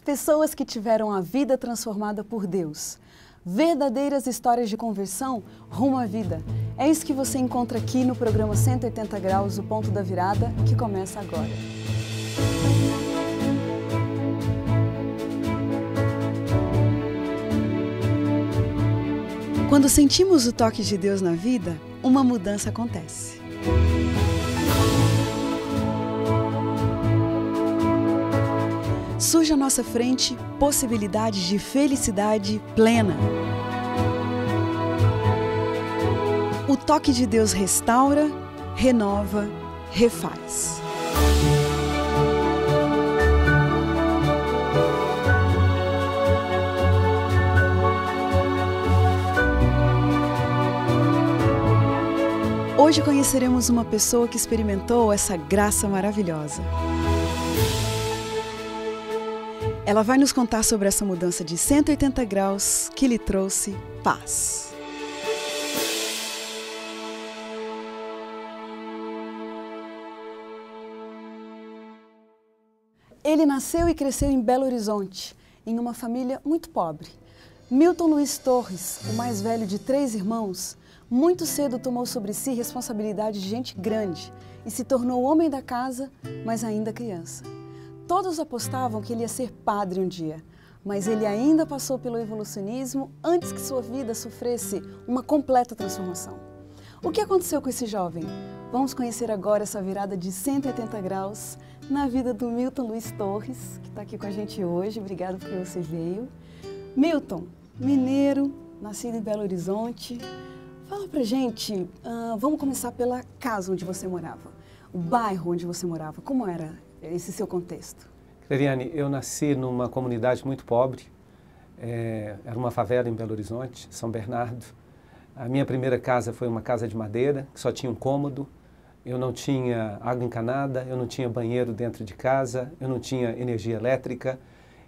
Pessoas que tiveram a vida transformada por Deus. Verdadeiras histórias de conversão rumo à vida. É isso que você encontra aqui no programa 180 Graus, o Ponto da Virada, que começa agora. Quando sentimos o toque de Deus na vida, uma mudança acontece. Surge à nossa frente possibilidades de felicidade plena. O toque de Deus restaura, renova, refaz. Hoje conheceremos uma pessoa que experimentou essa graça maravilhosa. Ela vai nos contar sobre essa mudança de 180 graus que lhe trouxe paz. Ele nasceu e cresceu em Belo Horizonte, em uma família muito pobre. Milton Luiz Torres, o mais velho de 3 irmãos, muito cedo tomou sobre si responsabilidade de gente grande e se tornou homem da casa, mas ainda criança. Todos apostavam que ele ia ser padre um dia, mas ele ainda passou pelo evolucionismo antes que sua vida sofresse uma completa transformação. O que aconteceu com esse jovem? Vamos conhecer agora essa virada de 180 graus na vida do Milton Luiz Torres, que está aqui com a gente hoje. Obrigada porque você veio. Milton, mineiro, nascido em Belo Horizonte. Fala pra gente, vamos começar pela casa onde você morava, o bairro onde você morava, como era esse seu contexto? Cleriane, eu nasci numa comunidade muito pobre, era uma favela em Belo Horizonte, São Bernardo. A minha primeira casa foi uma casa de madeira, que só tinha um cômodo, eu não tinha água encanada, eu não tinha banheiro dentro de casa, eu não tinha energia elétrica.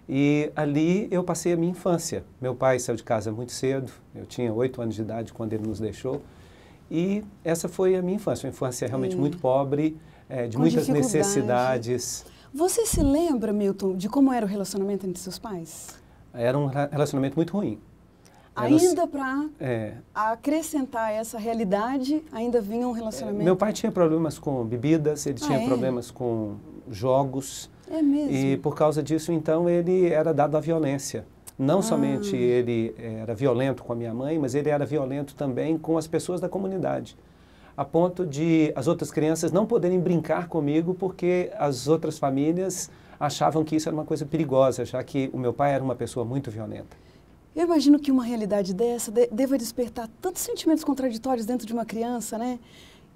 E ali eu passei a minha infância. Meu pai saiu de casa muito cedo, eu tinha 8 anos de idade quando ele nos deixou. E essa foi a minha infância, uma infância realmente muito pobre, de muitas necessidades. Você se lembra, Milton, de como era o relacionamento entre seus pais? Era um relacionamento muito ruim. Ainda para acrescentar essa realidade, ainda vinha um relacionamento... Meu pai tinha problemas com bebidas, ele tinha problemas com jogos. É mesmo? E por causa disso, então, ele era dado à violência. Não somente ele era violento com a minha mãe, mas ele era violento também com as pessoas da comunidade. A ponto de as outras crianças não poderem brincar comigo porque as outras famílias achavam que isso era uma coisa perigosa, já que o meu pai era uma pessoa muito violenta. Eu imagino que uma realidade dessa deva despertar tantos sentimentos contraditórios dentro de uma criança, né?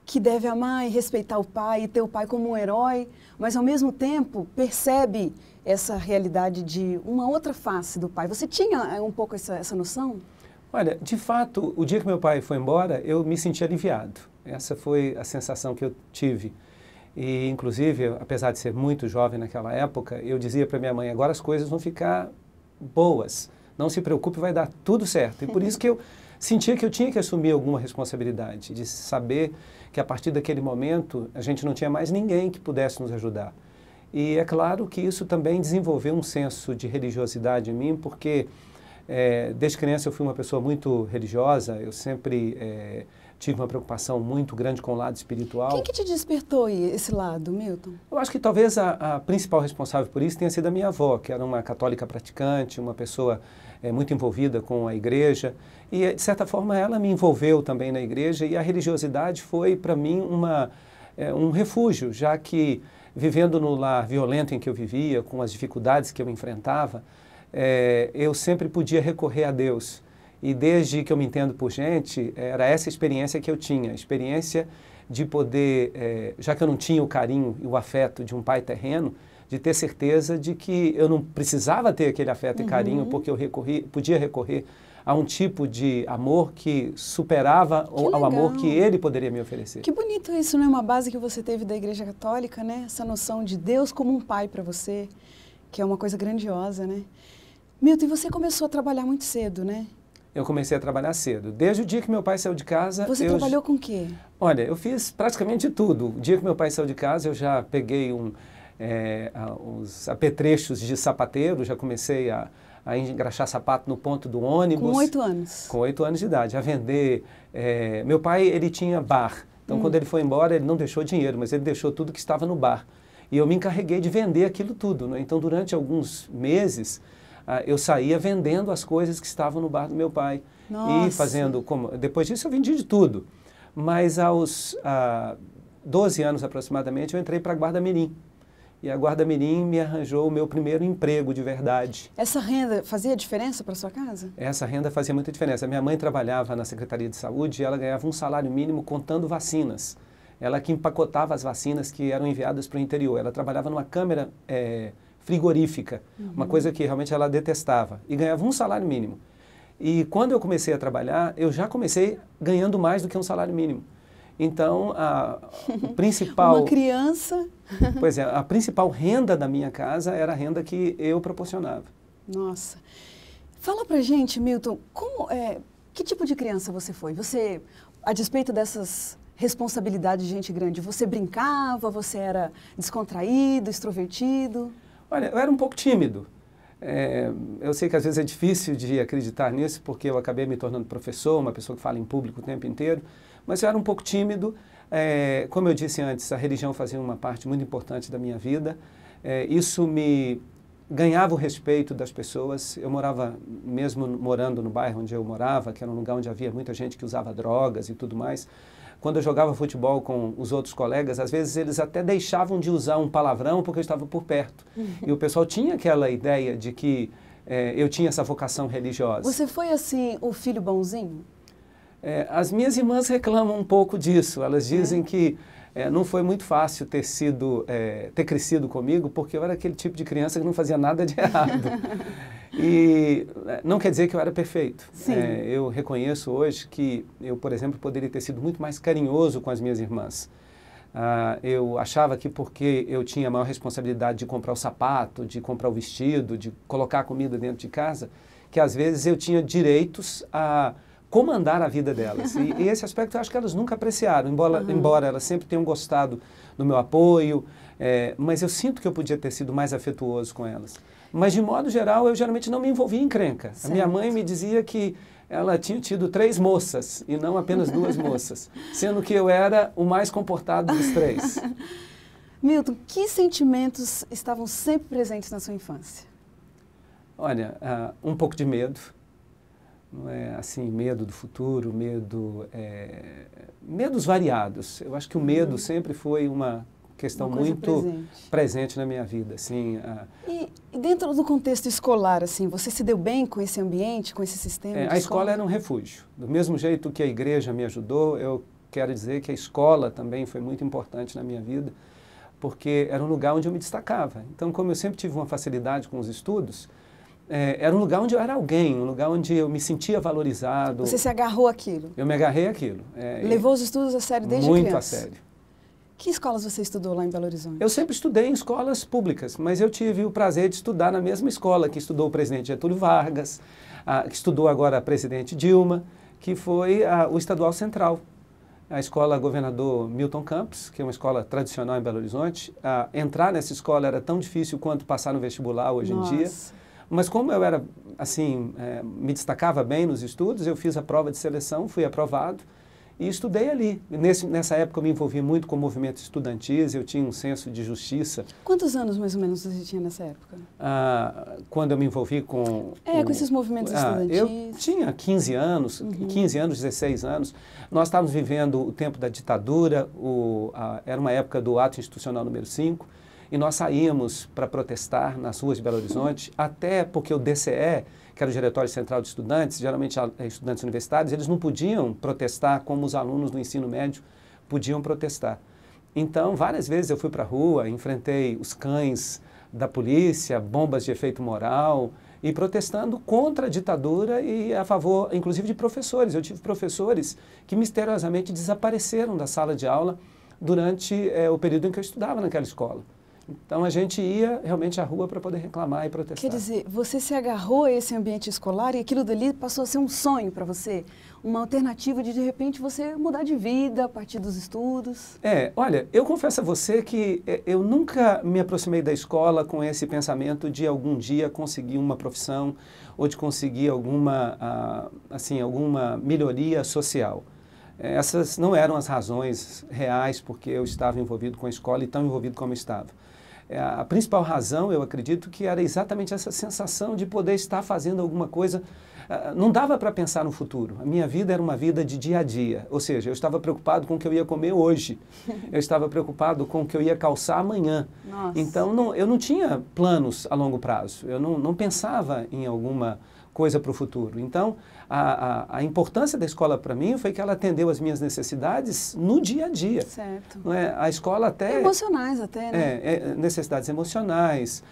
Que deve amar e respeitar o pai e ter o pai como um herói, mas ao mesmo tempo percebe essa realidade de uma outra face do pai. Você tinha um pouco essa noção? Olha, de fato, o dia que meu pai foi embora, eu me senti aliviado. Essa foi a sensação que eu tive. E, inclusive, apesar de ser muito jovem naquela época, eu dizia para minha mãe, agora as coisas vão ficar boas. Não se preocupe, vai dar tudo certo. E por isso que eu sentia que eu tinha que assumir alguma responsabilidade, de saber que a partir daquele momento a gente não tinha mais ninguém que pudesse nos ajudar. E é claro que isso também desenvolveu um senso de religiosidade em mim, porque desde criança eu fui uma pessoa muito religiosa, eu sempre tive uma preocupação muito grande com o lado espiritual. Quem que te despertou esse lado, Milton? Eu acho que talvez a principal responsável por isso tenha sido a minha avó, que era uma católica praticante, uma pessoa muito envolvida com a igreja. E, de certa forma, ela me envolveu também na igreja e a religiosidade foi, para mim, um refúgio, já que, vivendo no lar violento em que eu vivia, com as dificuldades que eu enfrentava, eu sempre podia recorrer a Deus. E desde que eu me entendo por gente, era essa experiência que eu tinha, a experiência de poder, já que eu não tinha o carinho e o afeto de um pai terreno, de ter certeza de que eu não precisava ter aquele afeto e carinho, porque eu podia recorrer a um tipo de amor que superava ao amor que ele poderia me oferecer. Que bonito isso, né? Uma base que você teve da Igreja Católica, né? Essa noção de Deus como um pai para você, que é uma coisa grandiosa, né? Milton, e você começou a trabalhar muito cedo, né? Eu comecei a trabalhar cedo. Desde o dia que meu pai saiu de casa... Você trabalhou com o quê? Olha, eu fiz praticamente tudo. O dia que meu pai saiu de casa, eu já peguei os apetrechos de sapateiro, já comecei a engraxar sapato no ponto do ônibus. Com 8 anos? Com 8 anos de idade, a vender. Meu pai, ele tinha bar, então quando ele foi embora, ele não deixou dinheiro, mas ele deixou tudo que estava no bar. E eu me encarreguei de vender aquilo tudo, né? Então, durante alguns meses, eu saía vendendo as coisas que estavam no bar do meu pai. Nossa. E fazendo, depois disso eu vendi de tudo. Mas aos 12 anos aproximadamente, eu entrei para a Guarda Mirim. E a Guarda Mirim me arranjou o meu primeiro emprego de verdade. Essa renda fazia diferença para sua casa? Essa renda fazia muita diferença. A minha mãe trabalhava na Secretaria de Saúde e ela ganhava um salário mínimo contando vacinas. Ela que empacotava as vacinas que eram enviadas para o interior. Ela trabalhava numa câmara frigorífica, uma coisa que realmente ela detestava. E ganhava um salário mínimo. E quando eu comecei a trabalhar, eu já comecei ganhando mais do que um salário mínimo. Então, o principal... Uma criança... Pois é, a principal renda da minha casa era a renda que eu proporcionava. Nossa. Fala pra gente, Milton, que tipo de criança você foi? Você, a despeito dessas responsabilidades de gente grande, você brincava, você era descontraído, extrovertido? Olha, eu era um pouco tímido. Eu sei que às vezes é difícil de acreditar nisso, porque eu acabei me tornando professor, uma pessoa que fala em público o tempo inteiro, mas eu era um pouco tímido. Como eu disse antes, a religião fazia uma parte muito importante da minha vida. Isso me ganhava o respeito das pessoas. Eu morava, mesmo morando no bairro onde eu morava, que era um lugar onde havia muita gente que usava drogas e tudo mais, quando eu jogava futebol com os outros colegas, às vezes eles até deixavam de usar um palavrão porque eu estava por perto. E o pessoal tinha aquela ideia de que eu tinha essa vocação religiosa. Você foi, assim, o filho bonzinho? As minhas irmãs reclamam um pouco disso. Elas dizem que não foi muito fácil ter crescido comigo, porque eu era aquele tipo de criança que não fazia nada de errado. E não quer dizer que eu era perfeito. Eu reconheço hoje que eu, por exemplo, poderia ter sido muito mais carinhoso com as minhas irmãs. Eu achava que porque eu tinha a maior responsabilidade de comprar o sapato, de comprar o vestido, de colocar a comida dentro de casa, que às vezes eu tinha direitos a comandar a vida delas. E esse aspecto eu acho que elas nunca apreciaram, embora elas sempre tenham gostado do meu apoio, mas eu sinto que eu podia ter sido mais afetuoso com elas. Mas, de modo geral, eu geralmente não me envolvia em encrenca. Certo. A minha mãe me dizia que ela tinha tido 3 moças e não apenas 2 moças, sendo que eu era o mais comportado dos 3. Milton, que sentimentos estavam sempre presentes na sua infância? Olha, um pouco de medo. Não é assim, medo do futuro, medos variados. Eu acho que o medo sempre foi uma questão muito presente na minha vida. Assim, E dentro do contexto escolar, assim, você se deu bem com esse ambiente, com esse sistema? A escola era um refúgio. Do mesmo jeito que a igreja me ajudou, eu quero dizer que a escola também foi muito importante na minha vida, porque era um lugar onde eu me destacava. Então, como eu sempre tive uma facilidade com os estudos, era um lugar onde eu era alguém, um lugar onde eu me sentia valorizado. Você se agarrou àquilo? Eu me agarrei àquilo. Levou os estudos a sério desde criança? Muito a sério. Que escolas você estudou lá em Belo Horizonte? Eu sempre estudei em escolas públicas, mas eu tive o prazer de estudar na mesma escola que estudou o presidente Getúlio Vargas, que estudou agora a presidente Dilma, que foi o Estadual Central. A escola Governador Milton Campos, que é uma escola tradicional em Belo Horizonte. Entrar nessa escola era tão difícil quanto passar no vestibular hoje em dia. Mas como eu era, assim, me destacava bem nos estudos, eu fiz a prova de seleção, fui aprovado e estudei ali. Nessa época eu me envolvi muito com movimentos estudantis, eu tinha um senso de justiça. Quantos anos mais ou menos você tinha nessa época? Quando eu me envolvi com... com esses movimentos estudantis. Eu tinha 15 anos, 15 anos, 16 anos. Nós estávamos vivendo o tempo da ditadura, era uma época do ato institucional número 5, e nós saímos para protestar nas ruas de Belo Horizonte, até porque o DCE, que era o Diretório Central de Estudantes, geralmente estudantes universitários, eles não podiam protestar como os alunos do ensino médio podiam protestar. Então, várias vezes eu fui para a rua, enfrentei os cães da polícia, bombas de efeito moral, e protestando contra a ditadura e a favor, inclusive, de professores. Eu tive professores que misteriosamente desapareceram da sala de aula durante o período em que eu estudava naquela escola. Então a gente ia realmente à rua para poder reclamar e protestar. Quer dizer, você se agarrou a esse ambiente escolar e aquilo dali passou a ser um sonho para você? Uma alternativa de repente, você mudar de vida a partir dos estudos? Olha, eu confesso a você que eu nunca me aproximei da escola com esse pensamento de algum dia conseguir uma profissão ou de conseguir alguma melhoria social. Essas não eram as razões reais porque eu estava envolvido com a escola e tão envolvido como estava. A principal razão, eu acredito, que era exatamente essa sensação de poder estar fazendo alguma coisa. Não dava para pensar no futuro. A minha vida era uma vida de dia a dia. Ou seja, eu estava preocupado com o que eu ia comer hoje. Eu estava preocupado com o que eu ia calçar amanhã. Nossa. Então, eu não tinha planos a longo prazo. Eu não pensava em alguma coisa para o futuro. Então, a importância da escola para mim foi que ela atendeu as minhas necessidades no dia a dia. Certo. Não é? A escola até... Emocionais até, né? Necessidades emocionais.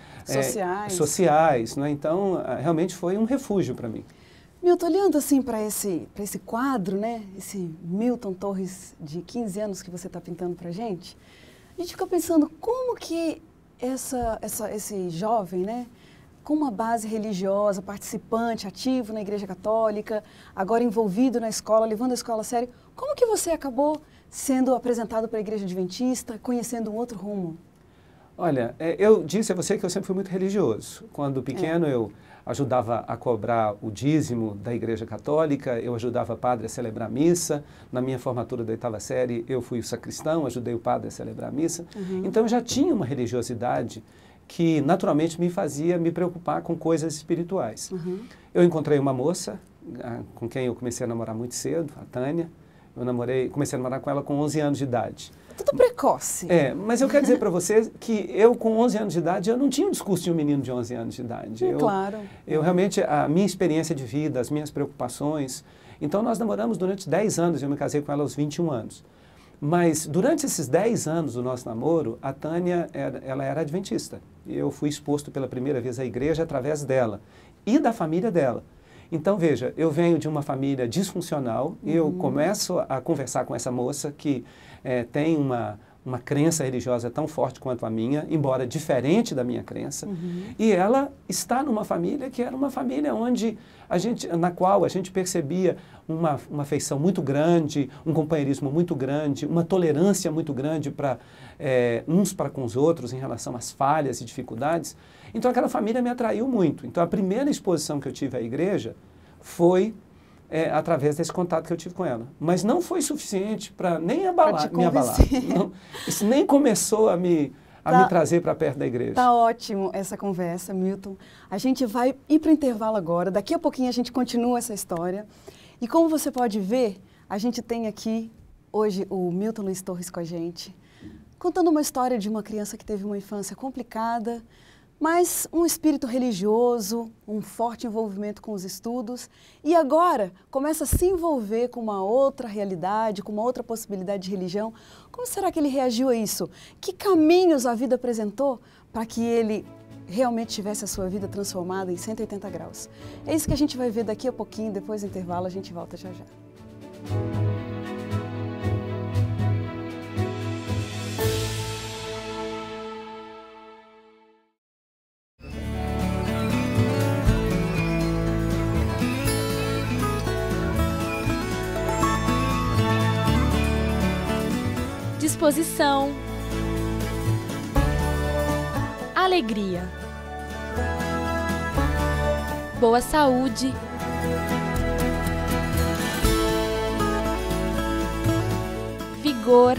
Sociais. Não é? Então, realmente foi um refúgio para mim. Milton, olhando assim para esse quadro, né? Esse Milton Torres de 15 anos que você está pintando para a gente fica pensando como que esse jovem, né? Com uma base religiosa, participante, ativo na Igreja Católica, agora envolvido na escola, levando a escola a sério, como que você acabou sendo apresentado para a Igreja Adventista, conhecendo um outro rumo? Olha, eu disse a você que eu sempre fui muito religioso. Quando pequeno eu ajudava a cobrar o dízimo da Igreja Católica, eu ajudava o padre a celebrar a missa. Na minha formatura da 8ª série, eu fui o sacristão, ajudei o padre a celebrar a missa. Uhum. Então, eu já tinha uma religiosidade que naturalmente me fazia me preocupar com coisas espirituais. Uhum. Eu encontrei uma moça com quem eu comecei a namorar muito cedo, a Tânia. Comecei a namorar com ela com 11 anos de idade. Tudo precoce. Mas eu quero dizer para você que eu com 11 anos de idade, eu não tinha o discurso de um menino de 11 anos de idade. Claro. Eu realmente, a minha experiência de vida, as minhas preocupações... Então, nós namoramos durante 10 anos, eu me casei com ela aos 21 anos. Mas, durante esses 10 anos do nosso namoro, a Tânia, ela era adventista. Eu fui exposto pela primeira vez à igreja através dela e da família dela. Então, veja, eu venho de uma família disfuncional e eu começo a conversar com essa moça que tem uma crença religiosa tão forte quanto a minha, embora diferente da minha crença, e ela está numa família que era uma família na qual a gente percebia uma afeição muito grande, um companheirismo muito grande, uma tolerância muito grande uns para com os outros em relação às falhas e dificuldades. Então aquela família me atraiu muito. Então a primeira exposição que eu tive à igreja foi através desse contato que eu tive com ela. Mas não foi suficiente para nem me abalar. Não, isso nem começou a me trazer para perto da igreja. Tá ótimo essa conversa, Milton. A gente vai ir para o intervalo agora. Daqui a pouquinho a gente continua essa história. E como você pode ver, a gente tem aqui hoje o Milton Luiz Torres com a gente, contando uma história de uma criança que teve uma infância complicada, mas um espírito religioso, um forte envolvimento com os estudos e agora começa a se envolver com uma outra realidade, com uma outra possibilidade de religião. Como será que ele reagiu a isso? Que caminhos a vida apresentou para que ele realmente tivesse a sua vida transformada em 180 graus? É isso que a gente vai ver daqui a pouquinho, depois do intervalo a gente volta já já. Disposição, alegria, boa saúde, vigor.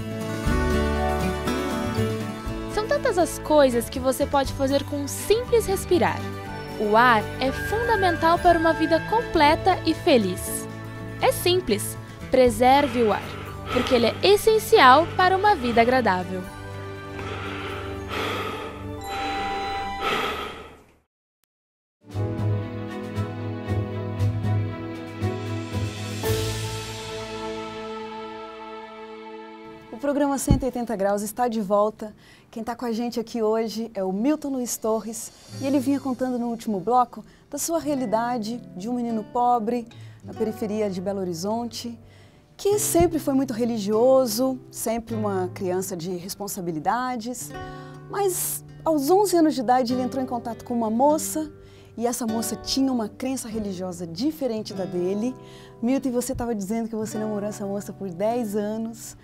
São tantas as coisas que você pode fazer com um simples respirar. O ar é fundamental para uma vida completa e feliz. É simples, preserve o ar, porque ele é essencial para uma vida agradável. O programa 180 Graus está de volta. Quem está com a gente aqui hoje é o Milton Luiz Torres e ele vinha contando no último bloco da sua realidade de um menino pobre na periferia de Belo Horizonte, que sempre foi muito religioso, sempre uma criança de responsabilidades, mas aos 11 anos de idade, ele entrou em contato com uma moça e essa moça tinha uma crença religiosa diferente da dele. Milton, você estava dizendo que você namorou essa moça por 10 anos.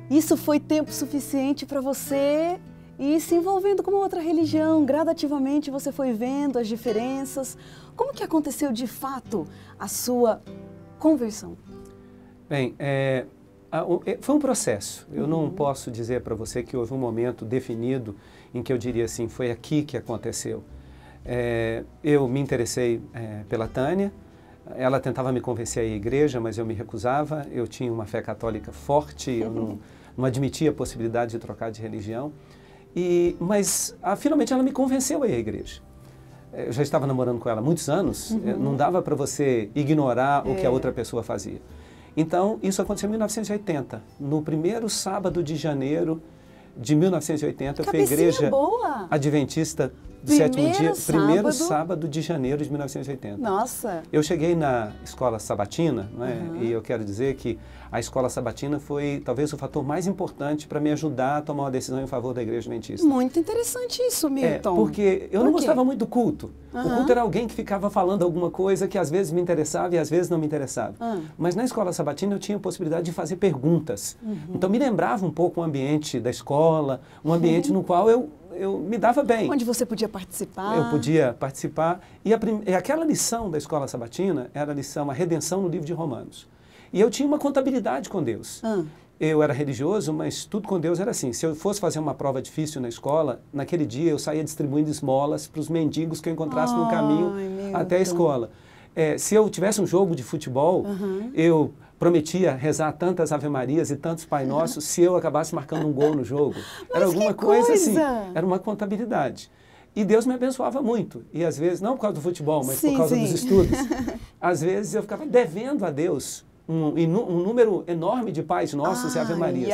Isso foi tempo suficiente para você ir se envolvendo com uma outra religião. Gradativamente você foi vendo as diferenças. Como que aconteceu de fato a sua conversão? Bem, foi um processo. Eu não posso dizer para você que houve um momento definido em que eu diria assim, foi aqui que aconteceu. Eu me interessei pela Tânia, ela tentava me convencer a ir à igreja, mas eu me recusava. Eu tinha uma fé católica forte, eu não admitia a possibilidade de trocar de religião. Mas finalmente ela me convenceu a ir à igreja. Eu já estava namorando com ela há muitos anos, não dava para você ignorar o que a outra pessoa fazia. Então, isso aconteceu em 1980, no primeiro sábado de janeiro de 1980, eu fui à igreja adventista do sétimo dia, primeiro sábado de janeiro de 1980. Nossa! Eu cheguei na escola sabatina, não é? E eu quero dizer que a escola sabatina foi talvez o fator mais importante para me ajudar a tomar uma decisão em favor da igreja adventista. Muito interessante isso, Milton. Porque eu não gostava muito do culto. O culto era alguém que ficava falando alguma coisa que às vezes me interessava e às vezes não me interessava. Mas na escola sabatina eu tinha a possibilidade de fazer perguntas. Então me lembrava um pouco o ambiente da escola, um ambiente no qual eu me dava bem. Onde você podia participar. Eu podia participar. E aquela lição da escola sabatina era a lição, a redenção no livro de Romanos. E eu tinha uma contabilidade com Deus. Eu era religioso, mas tudo com Deus era assim. Se eu fosse fazer uma prova difícil na escola, naquele dia eu saía distribuindo esmolas para os mendigos que eu encontrasse no caminho até a escola. Se eu tivesse um jogo de futebol, eu prometia rezar tantas Ave-Marias e tantos Pai Nossos se eu acabasse marcando um gol no jogo. Era alguma coisa assim, era uma contabilidade. E Deus me abençoava muito. E às vezes, não por causa do futebol, mas por causa dos estudos. Às vezes eu ficava devendo a Deus um número enorme de Pais Nossos e Ave-Marias.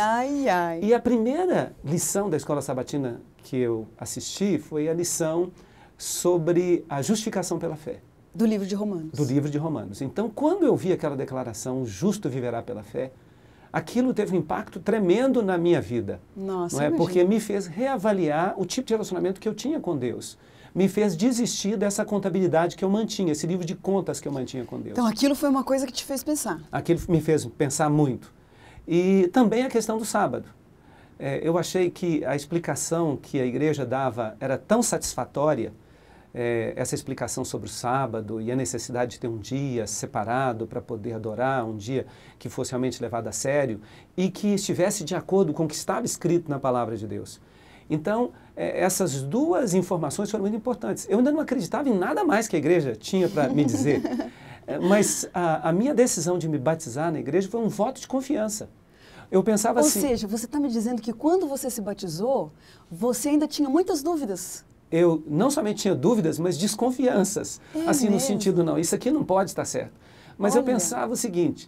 E a primeira lição da escola sabatina que eu assisti foi a lição sobre a justificação pela fé. Do livro de Romanos. Do livro de Romanos. Então, quando eu vi aquela declaração, o justo viverá pela fé, aquilo teve um impacto tremendo na minha vida. Nossa, não é? Porque me fez reavaliar o tipo de relacionamento que eu tinha com Deus. Me fez desistir dessa contabilidade que eu mantinha, esse livro de contas que eu mantinha com Deus. Então, aquilo foi uma coisa que te fez pensar. Aquilo me fez pensar muito. E também a questão do sábado. Eu achei que a explicação que a igreja dava era tão satisfatória, essa explicação sobre o sábado e a necessidade de ter um dia separado para poder adorar, um dia que fosse realmente levado a sério e que estivesse de acordo com o que estava escrito na palavra de Deus. Então, essas duas informações foram muito importantes. Eu ainda não acreditava em nada mais que a igreja tinha para me dizer, mas a minha decisão de me batizar na igreja foi um voto de confiança. Eu pensava assim... Ou seja, você está me dizendo que quando você se batizou, você ainda tinha muitas dúvidas. Eu não somente tinha dúvidas, mas desconfianças. Assim, mesmo? No sentido, não, isso aqui não pode estar certo. Mas eu pensava o seguinte,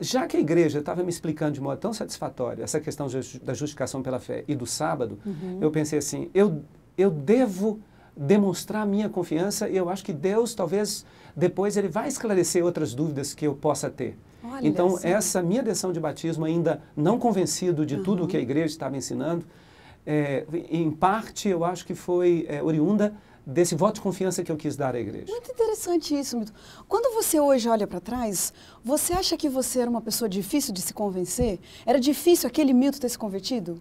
já que a igreja estava me explicando de modo tão satisfatório essa questão da justificação pela fé e do sábado, eu pensei assim, eu devo demonstrar a minha confiança e eu acho que Deus, talvez, depois ele vai esclarecer outras dúvidas que eu possa ter. Olha, então, sim. essa minha decisão de batismo, ainda não convencido de tudo o que a igreja estava ensinando, em parte, eu acho que foi oriunda desse voto de confiança que eu quis dar à igreja. Muito interessante isso, Milton. Quando você hoje olha para trás, você acha que você era uma pessoa difícil de se convencer? Era difícil aquele Milton ter se convertido?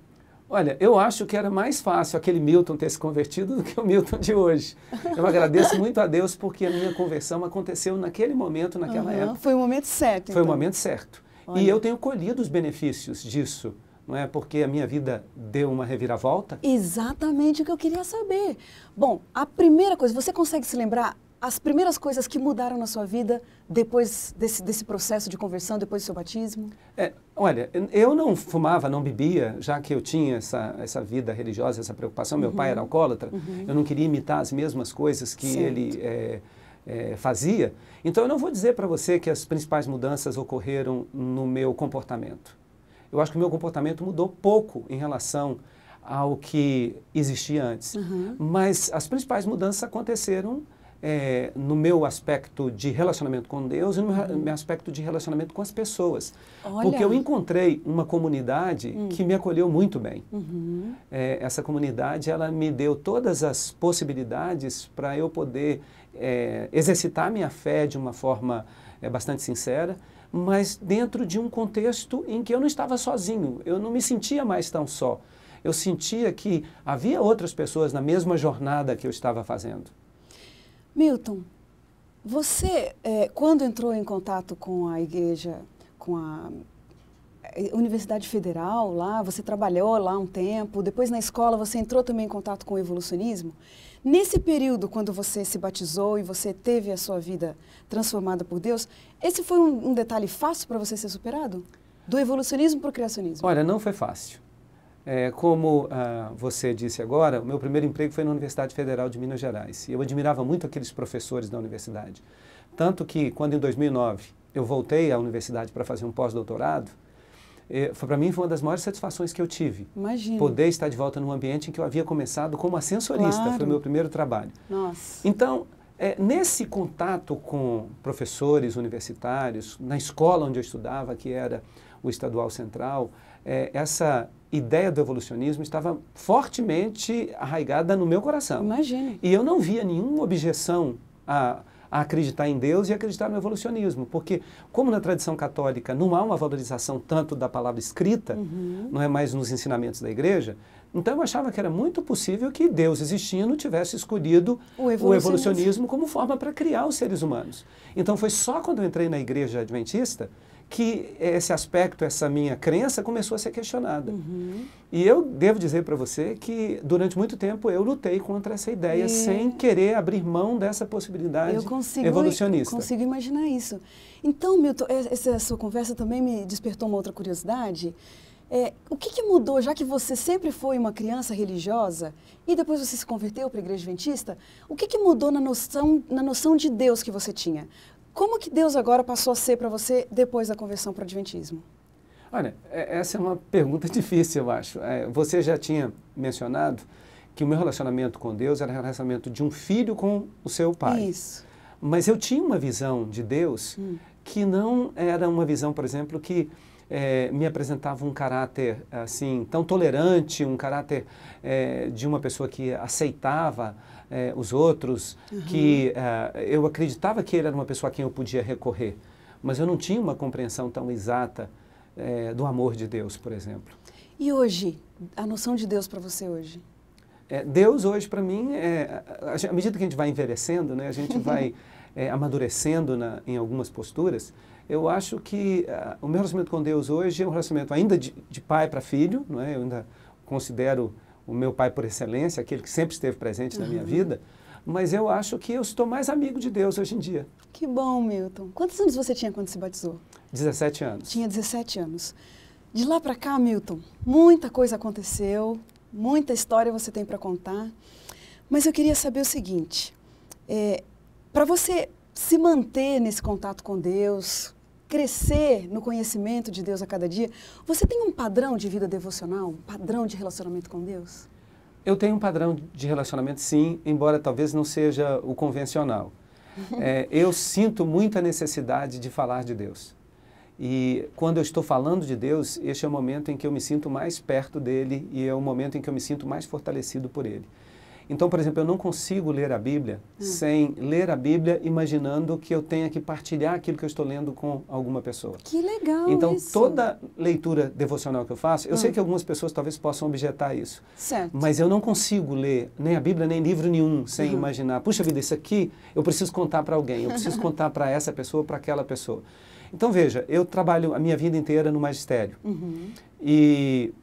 Olha, eu acho que era mais fácil aquele Milton ter se convertido do que o Milton de hoje. Eu agradeço muito a Deus porque a minha conversão aconteceu naquele momento, naquela época. Foi o momento certo, então. Foi o momento certo. Olha. E eu tenho colhido os benefícios disso. Não é porque a minha vida deu uma reviravolta? Exatamente o que eu queria saber. Bom, a primeira coisa, você consegue se lembrar as primeiras coisas que mudaram na sua vida depois desse processo de conversão, depois do seu batismo? Olha, eu não fumava, não bebia, já que eu tinha essa vida religiosa, essa preocupação. Meu pai era alcoólatra, eu não queria imitar as mesmas coisas que ele fazia. Então, eu não vou dizer para você que as principais mudanças ocorreram no meu comportamento. Eu acho que o meu comportamento mudou pouco em relação ao que existia antes. Mas as principais mudanças aconteceram no meu aspecto de relacionamento com Deus e no meu aspecto de relacionamento com as pessoas. Olha. Porque eu encontrei uma comunidade que me acolheu muito bem. Essa comunidade, ela me deu todas as possibilidades para eu poder exercitar minha fé de uma forma bastante sincera, mas dentro de um contexto em que eu não estava sozinho, eu não me sentia mais tão só. Eu sentia que havia outras pessoas na mesma jornada que eu estava fazendo. Milton, você, quando entrou em contato com a igreja, com a Universidade Federal lá, você trabalhou lá um tempo, depois na escola você entrou também em contato com o evolucionismo. Nesse período, quando você se batizou e você teve a sua vida transformada por Deus, esse foi um detalhe fácil para você ser superado? Do evolucionismo para o criacionismo? Olha, não foi fácil. Como você disse agora, o meu primeiro emprego foi na Universidade Federal de Minas Gerais. E eu admirava muito aqueles professores da universidade. Tanto que, quando em 2009 eu voltei à universidade para fazer um pós-doutorado, para mim foi uma das maiores satisfações que eu tive. Imagina. Poder estar de volta num ambiente em que eu havia começado como ascensorista. Claro. Foi o meu primeiro trabalho. Nossa. Então, nesse contato com professores universitários, na escola onde eu estudava, que era o Estadual Central, essa ideia do evolucionismo estava fortemente arraigada no meu coração. Imagine. E eu não via nenhuma objeção a acreditar em Deus e acreditar no evolucionismo, porque como na tradição católica não há uma valorização tanto da palavra escrita, não é mais nos ensinamentos da igreja, então eu achava que era muito possível que Deus existindo tivesse escolhido o evolucionismo como forma para criar os seres humanos. Então foi só quando eu entrei na igreja adventista que esse aspecto, essa minha crença começou a ser questionada. E eu devo dizer para você que durante muito tempo eu lutei contra essa ideia sem querer abrir mão dessa possibilidade evolucionista. Eu consigo imaginar isso. Então, Milton, essa sua conversa também me despertou uma outra curiosidade. O que mudou, já que você sempre foi uma criança religiosa e depois você se converteu para a igreja adventista, o que mudou na noção de Deus que você tinha? Como que Deus agora passou a ser para você depois da conversão para o adventismo? Olha, essa é uma pergunta difícil, eu acho. Você já tinha mencionado que o meu relacionamento com Deus era o relacionamento de um filho com o seu pai. Isso. Mas eu tinha uma visão de Deus que não era uma visão, por exemplo, que me apresentava um caráter assim tão tolerante, um caráter de uma pessoa que aceitava os outros, que eu acreditava que ele era uma pessoa a quem eu podia recorrer, mas eu não tinha uma compreensão tão exata do amor de Deus, por exemplo. E hoje, a noção de Deus para você hoje? Deus hoje para mim, à medida que a gente vai envelhecendo, né, a gente vai amadurecendo em algumas posturas, eu acho que o meu relacionamento com Deus hoje é um relacionamento ainda de pai para filho, não é? Eu ainda considero o meu pai por excelência, aquele que sempre esteve presente na minha vida, mas eu acho que eu estou mais amigo de Deus hoje em dia. Que bom, Milton. Quantos anos você tinha quando se batizou? 17 anos. Tinha 17 anos. De lá para cá, Milton, muita coisa aconteceu, muita história você tem para contar, mas eu queria saber o seguinte, para você se manter nesse contato com Deus, crescer no conhecimento de Deus a cada dia, você tem um padrão de vida devocional, um padrão de relacionamento com Deus? Eu tenho um padrão de relacionamento, sim, embora talvez não seja o convencional. Eu sinto muita necessidade de falar de Deus. E quando eu estou falando de Deus, este é o momento em que eu me sinto mais perto dele e é o momento em que eu me sinto mais fortalecido por ele. Então, por exemplo, eu não consigo ler a Bíblia sem ler a Bíblia imaginando que eu tenha que partilhar aquilo que eu estou lendo com alguma pessoa. Que legal então, isso. toda leitura devocional que eu faço, eu sei que algumas pessoas talvez possam objetar isso. Certo. Mas eu não consigo ler nem a Bíblia, nem livro nenhum sem imaginar, puxa vida, isso aqui eu preciso contar para alguém, eu preciso contar para essa pessoa, para aquela pessoa. Então, veja, eu trabalho a minha vida inteira no magistério. E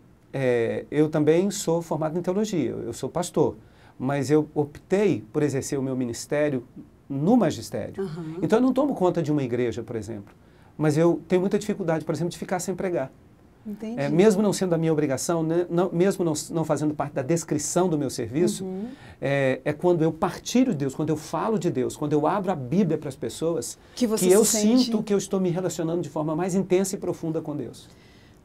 eu também sou formado em teologia, eu sou pastor. Mas eu optei por exercer o meu ministério no magistério. Então, eu não tomo conta de uma igreja, por exemplo. Mas eu tenho muita dificuldade, por exemplo, de ficar sem pregar. Entendi. Mesmo não sendo a minha obrigação, né, mesmo não fazendo parte da descrição do meu serviço, é quando eu partilho de Deus, quando eu falo de Deus, quando eu abro a Bíblia para as pessoas, que eu sinto que eu estou me relacionando de forma mais intensa e profunda com Deus.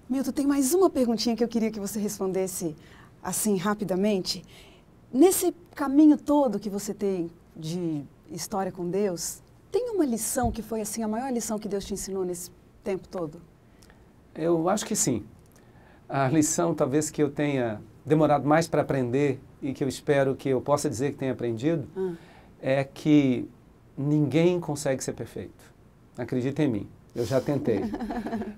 Milton, tem mais uma perguntinha que eu queria que você respondesse assim rapidamente. Nesse caminho todo que você tem de história com Deus, tem uma lição que foi assim a maior lição que Deus te ensinou nesse tempo todo? Eu acho que sim. A lição talvez que eu tenha demorado mais para aprender e que eu espero que eu possa dizer que tenha aprendido é que ninguém consegue ser perfeito. Acredita em mim, eu já tentei.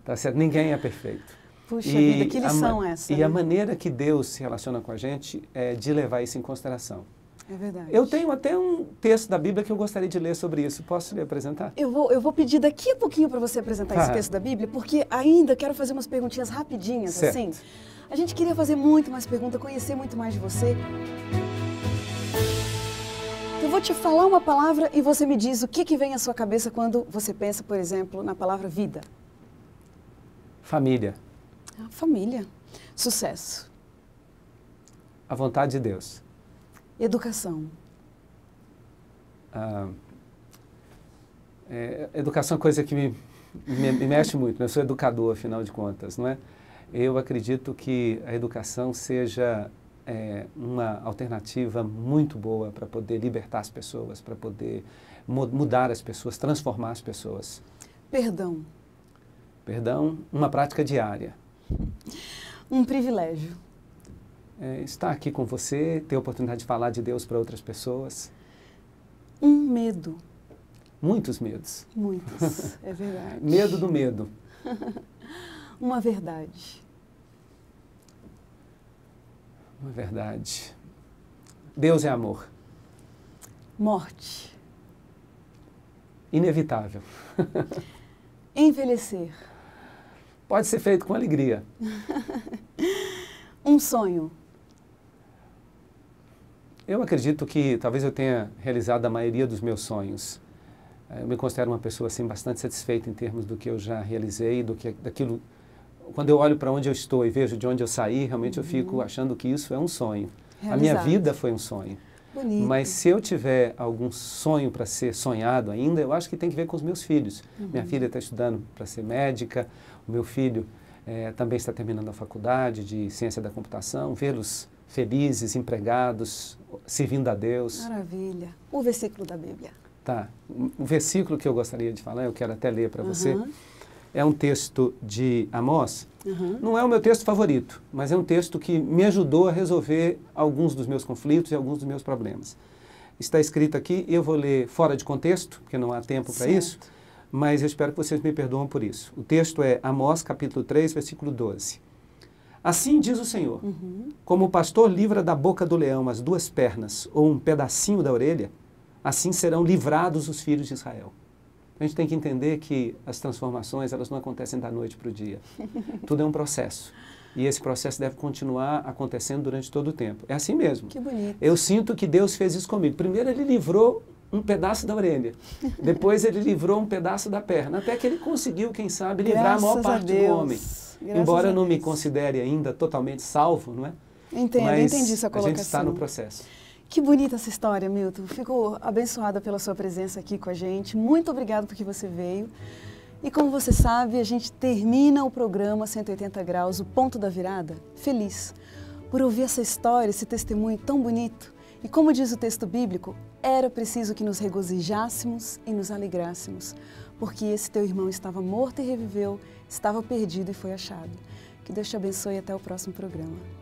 Tá certo? Ninguém é perfeito. Puxa vida, que lição essa? E a maneira que Deus se relaciona com a gente é de levar isso em consideração. É verdade. Eu tenho até um texto da Bíblia que eu gostaria de ler sobre isso. Posso lhe apresentar? Eu vou pedir daqui a pouquinho para você apresentar esse texto da Bíblia, porque ainda quero fazer umas perguntinhas rapidinhas, certo. assim. A gente queria fazer muito mais perguntas, conhecer muito mais de você. Eu vou te falar uma palavra e você me diz o que vem à sua cabeça quando você pensa, por exemplo, na palavra vida. Família. Família. Sucesso. A vontade de Deus. Educação. Educação é coisa que me mexe muito. Eu sou educador, afinal de contas, não é? Eu acredito que a educação seja uma alternativa muito boa para poder libertar as pessoas, para poder mudar as pessoas, transformar as pessoas. Perdão. Perdão, uma prática diária. Um privilégio. Estar aqui com você, ter a oportunidade de falar de Deus para outras pessoas. Um medo. Muitos medos. Muitos, é verdade. Medo do medo. Uma verdade. Uma verdade. Deus é amor. Morte. Inevitável. Envelhecer. Pode ser feito com alegria. Um sonho. Eu acredito que talvez eu tenha realizado a maioria dos meus sonhos. Eu me considero uma pessoa assim, bastante satisfeita em termos do que eu já realizei, daquilo. Quando eu olho para onde eu estou e vejo de onde eu saí, realmente eu fico achando que isso é um sonho. Realizado. A minha vida foi um sonho. Bonito. Mas se eu tiver algum sonho para ser sonhado ainda, eu acho que tem que ver com os meus filhos. Minha filha está estudando para ser médica, o meu filho também está terminando a faculdade de ciência da computação, vê-los felizes, empregados, servindo a Deus. Maravilha. O versículo da Bíblia. Tá. O versículo que eu gostaria de falar, eu quero até ler para você, é um texto de Amós. Não é o meu texto favorito, mas é um texto que me ajudou a resolver alguns dos meus conflitos e alguns dos meus problemas. Está escrito aqui, eu vou ler fora de contexto, porque não há tempo para isso, mas eu espero que vocês me perdoem por isso. O texto é Amós, capítulo 3, versículo 12. Assim diz o Senhor, como o pastor livra da boca do leão as duas pernas ou um pedacinho da orelha, assim serão livrados os filhos de Israel. A gente tem que entender que as transformações, elas não acontecem da noite para o dia. Tudo é um processo. E esse processo deve continuar acontecendo durante todo o tempo. É assim mesmo. Que bonito. Eu sinto que Deus fez isso comigo. Primeiro ele livrou um pedaço da orelha. Depois ele livrou um pedaço da perna. Até que ele conseguiu, quem sabe, livrar a maior parte do homem. Embora eu não me considere ainda totalmente salvo, não é? Entendi essa colocação. A gente está no processo. Que bonita essa história, Milton. Fico abençoada pela sua presença aqui com a gente. Muito obrigada por que você veio. E como você sabe, a gente termina o programa 180 Graus, o ponto da virada, feliz por ouvir essa história, esse testemunho tão bonito. E como diz o texto bíblico, era preciso que nos regozijássemos e nos alegrássemos, porque esse teu irmão estava morto e reviveu, estava perdido e foi achado. Que Deus te abençoe e até o próximo programa.